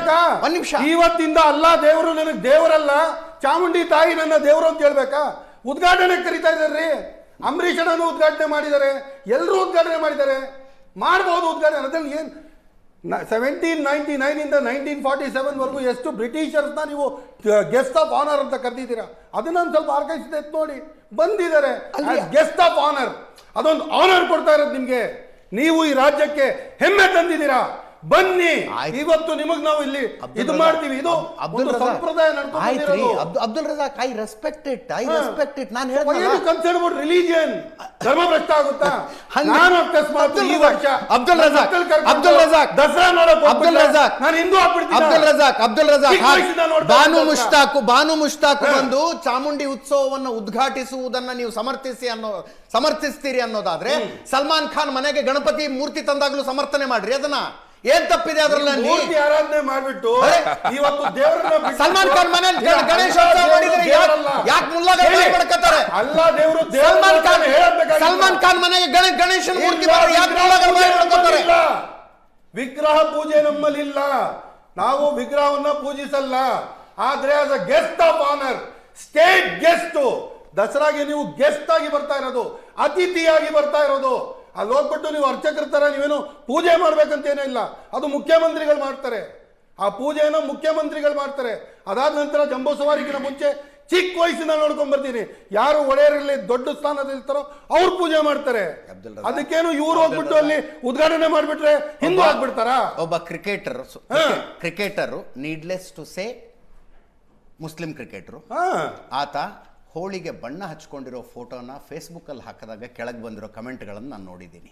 ಹೇಳ್ಬೇಕಾ? ಒಂದ್ ನಿಮಿಷ. ಇವತ್ತಿಂದ ಅಲ್ಲ ದೇವರು ನನಗೆ ದೇವರಲ್ಲ, ಚಾಮುಂಡಿ ತಾಯಿ ನನ್ನ ದೇವರು ಅಂತ ಹೇಳ್ಬೇಕಾ? ಉದ್ಘಾಟನೆ ಕರೀತಾ ಇದಾರ್ರಿ. ಅಂಬರೀಷ್ ಅಣ್ಣನು ಉದ್ಘಾಟನೆ ಮಾಡಿದ್ದಾರೆ, ಎಲ್ಲರೂ ಉದ್ಘಾಟನೆ ಮಾಡಿದ್ದಾರೆ, ಮಾಡ್ಬೋದು ಉದ್ಘಾಟನೆ. ಅದ್ರಲ್ಲಿ ಏನು 1799 ಇಂದ 1947 ವರೆಗೂ ಎಷ್ಟು ಬ್ರಿಟಿಷರ್ಸ್ನ ನೀವು ಗೆಸ್ಟ್ ಆಫ್ ಆನರ್ ಅಂತ ಕರೆದಿದ್ದೀರಾ? ಅದನ್ನ ಒಂದು ಸ್ವಲ್ಪ ಆರ್ಗನೈಸಿದೆ ನೋಡಿ, ಬಂದಿದ್ದಾರೆ ಗೆಸ್ಟ್ ಆಫ್ ಆನರ್. ಅದೊಂದು ಆನರ್ ಕೊಡ್ತಾ ಇರೋದು ನಿಮ್ಗೆ. ನೀವು ಈ ರಾಜ್ಯಕ್ಕೆ ಹೆಮ್ಮೆ ತಂದಿದ್ದೀರಾ. ಬನ್ನಿ, ಇವತ್ತು ನಿಮಗ್ ನಾವು ಇಲ್ಲಿ ಇದು ಮಾಡ್ತೀವಿ. ಇದು ಸಂಪ್ರದಾಯ Abdul Razak, I respect it. ನಾನು ಕನ್ಸರ್ನ್ ಅಬೌಟ್ ರಿಲಿಜಿಯನ್, ಧರ್ಮ ಭ್ರಷ್ಟ ಆಗುತ್ತಾ? ನಾನು ಅಕಸ್ಮಾತ್ ಈ ವರ್ಷ ಅಬ್ದುಲ್ ರಜಾಕ್ ದಸರಾ ನೋಡಕ್ ನಾನು ಹಿಂದೂ ಆಗ್ಬಿಡ್ತೀನಿ. ಅಬ್ದುಲ್ ರಜಾಕ್ ಬಾನು ಮುಷ್ತಾಕ್ ಬಂದು ಚಾಮುಂಡಿ ಉತ್ಸವವನ್ನು ಉದ್ಘಾಟಿಸುವುದನ್ನ ನೀವು ಸಮರ್ಥಿಸ್ತೀರಿ ಅನ್ನೋದಾದ್ರೆ ಸಲ್ಮಾನ್ ಖಾನ್ ಮನೆಗೆ ಗಣಪತಿ ಮೂರ್ತಿ ತಂದಾಗ್ಲೂ ಸಮರ್ಥನೆ ಮಾಡ್ರಿ. ಅದನ್ನ ಏನ್ ತಪ್ಪಿದೆ ಅದರಲ್ಲಿ? ಮೂರ್ತಿ ಆರಾಧನೆ ಮಾಡ್ಬಿಟ್ಟು ಇವತ್ತು ದೇವರನ್ನ ಸಲ್ಮಾನ್ ಖಾನ್ ಮನೇಲಿ ಗಣೇಶೋತ್ಸವ ಮಾಡಿದ್ರೆ ಯಾಕೆ ಮುಲ್ಲಾಗಳು ಬಡ್ಕತ್ತಾರೆ? ಅಲ್ಲ, ದೇವರು ಸಲ್ಮಾನ್ ಖಾನ್ ಮನೆಗೆ ಗಣೇಶನ ಮೂರ್ತಿ ಯಾಕೆ ಮುಲ್ಲಾಗಳು ಬಡ್ಕತ್ತಾರೆ? ವಿಗ್ರಹ ಪೂಜೆ ನಮ್ಮಲ್ಲಿಲ್ಲ, ನಾವು ವಿಗ್ರಹವನ್ನ ಪೂಜಿಸಲ್ಲ. ಆದ್ರೆ as a guest of honour, state guest, ದಸರಾಗೆ ನೀವು ಗೆಸ್ಟ್ ಆಗಿ ಬರ್ತಾ ಇರೋದು, ಅತಿಥಿಯಾಗಿ ಬರ್ತಾ ಇರೋದು. ಅಲ್ಲಿ ಹೋಗ್ಬಿಟ್ಟು ನೀವು ಅರ್ಚಕರ ತರ ನೀವೇನು ಪೂಜೆ ಮಾಡ್ಬೇಕಂತೇನೂ ಇಲ್ಲ, ಅದು ಮುಖ್ಯಮಂತ್ರಿಗಳು ಮಾಡ್ತಾರೆ. ಆ ಪೂಜೆಯನ್ನು ಮುಖ್ಯಮಂತ್ರಿಗಳು ಮಾಡ್ತಾರೆ. ಅದಾದ ನಂತರ ಜಂಬೂ ಸವಾರಿಗಿನ ಮುಂಚೆ ಚಿಕ್ಕ ವಯಸ್ಸಿನ ನೋಡ್ಕೊಂಡ್ ಬರ್ತೀನಿ, ಯಾರು ಒಡೆಯರಲ್ಲಿ ದೊಡ್ಡ ಸ್ಥಾನದಲ್ಲಿರ್ತಾರೋ ಅವ್ರು ಪೂಜೆ ಮಾಡ್ತಾರೆ. ಅದಕ್ಕೇನು ಇವ್ರು ಹೋಗ್ಬಿಟ್ಟು ಅಲ್ಲಿ ಉದ್ಘಾಟನೆ ಮಾಡ್ಬಿಟ್ರೆ ಹಿಂದೂ ಆಗ್ಬಿಡ್ತಾರ? ಒಬ್ಬ cricketer needless to say Muslim cricketer, ಆತ ಹೋಳಿಗೆ ಬಣ್ಣ ಹಚ್ಕೊಂಡಿರೋ ಫೋಟೋನ ಫೇಸ್ಬುಕ್ ಅಲ್ಲಿ ಹಾಕಿದಾಗ ಕೆಳಗೆ ಬಂದಿರೋ ಕಮೆಂಟ್ಗಳನ್ನು ನಾನು ನೋಡಿದ್ದೀನಿ.